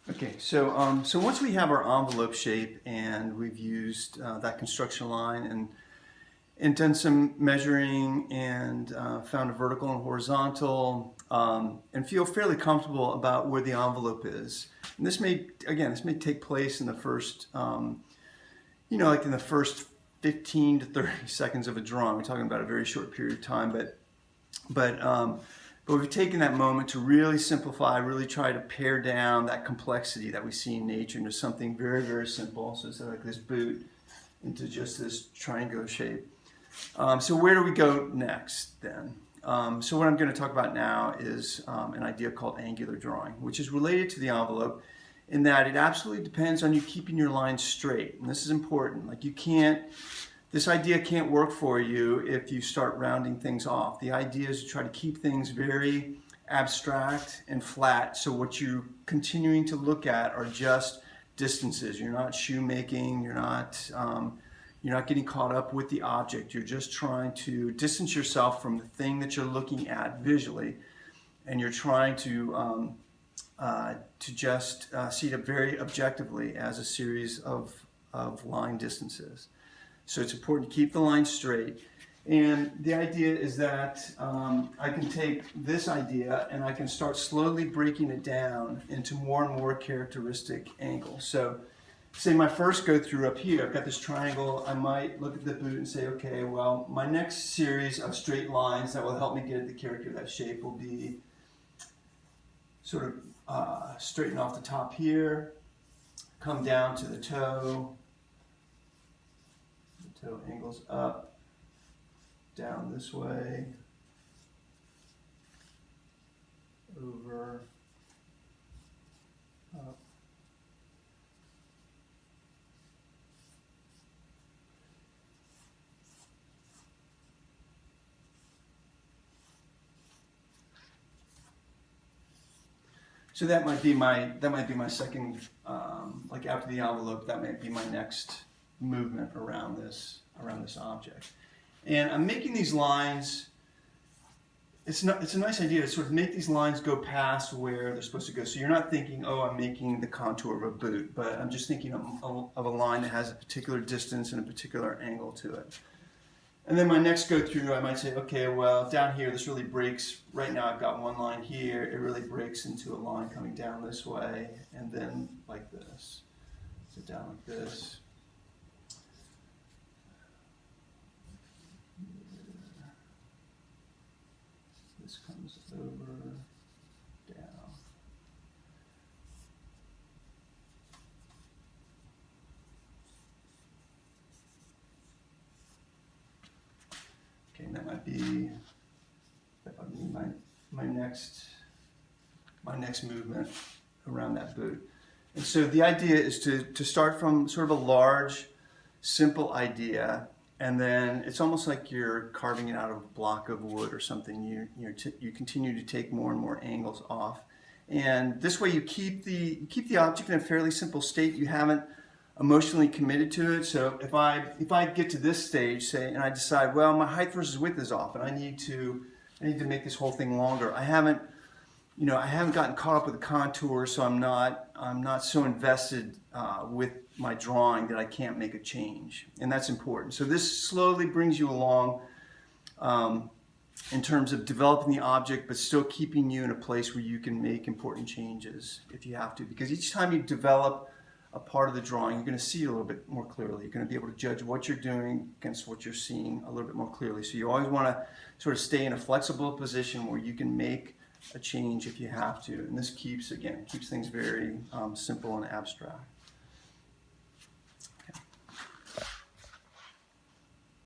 Okay, so once we have our envelope shape and we've used that construction line and done some measuring and found a vertical and horizontal and feel fairly comfortable about where the envelope is. And this may take place in the first, like in the first 15 to 30 seconds of a drawing. We're talking about a very short period of time, but we've taken that moment to really simplify, really try to pare down that complexity that we see in nature into something very, very simple. So it's like this boot into just this triangular shape. So where do we go next then? So what I'm going to talk about now is an idea called angular drawing, which is related to the envelope in that it absolutely depends on you keeping your lines straight. And this is important. Like this idea can't work for you if you start rounding things off. The idea is to try to keep things very abstract and flat. So what you're continuing to look at are just distances. You're not shoemaking. You're not getting caught up with the object. You're just trying to distance yourself from the thing that you're looking at visually, and you're trying to just see it very objectively as a series of line distances. So it's important to keep the line straight. And the idea is that I can take this idea and I can start slowly breaking it down into more and more characteristic angles. So say my first go through up here, I've got this triangle. I might look at the boot and say, okay, well, my next series of straight lines that will help me get at the character of that shape will be sort of straighten off the top here, come down to the toe. The toe angles up, down this way, over, up. So that might be my second, like after the envelope, that might be my next movement around this object. And I'm making these lines. It's a nice idea to sort of make these lines go past where they're supposed to go. So you're not thinking, oh, I'm making the contour of a boot, but I'm just thinking of a line that has a particular distance and a particular angle to it. And then my next go through, I might say, okay, well, down here, this really breaks. Right now, I've got one line here. It really breaks into a line coming down this way, and then like this. So down like this. This comes over, down. Okay, that might be my next movement around that boot. And so the idea is to start from sort of a large, simple idea, and then it's almost like you're carving it out of a block of wood or something. You continue to take more and more angles off, and this way you keep the object in a fairly simple state. You haven't emotionally committed to it. So if I get to this stage, say, and I decide, well, my height versus width is off, and I need to make this whole thing longer. I haven't gotten caught up with the contour, so I'm not so invested with my drawing that I can't make a change, and that's important. So this slowly brings you along in terms of developing the object, but still keeping you in a place where you can make important changes if you have to, because each time you develop a part of the drawing, you're going to see it a little bit more clearly. You're going to be able to judge what you're doing against what you're seeing a little bit more clearly. So you always want to sort of stay in a flexible position where you can make a change if you have to. And this keeps things very simple and abstract.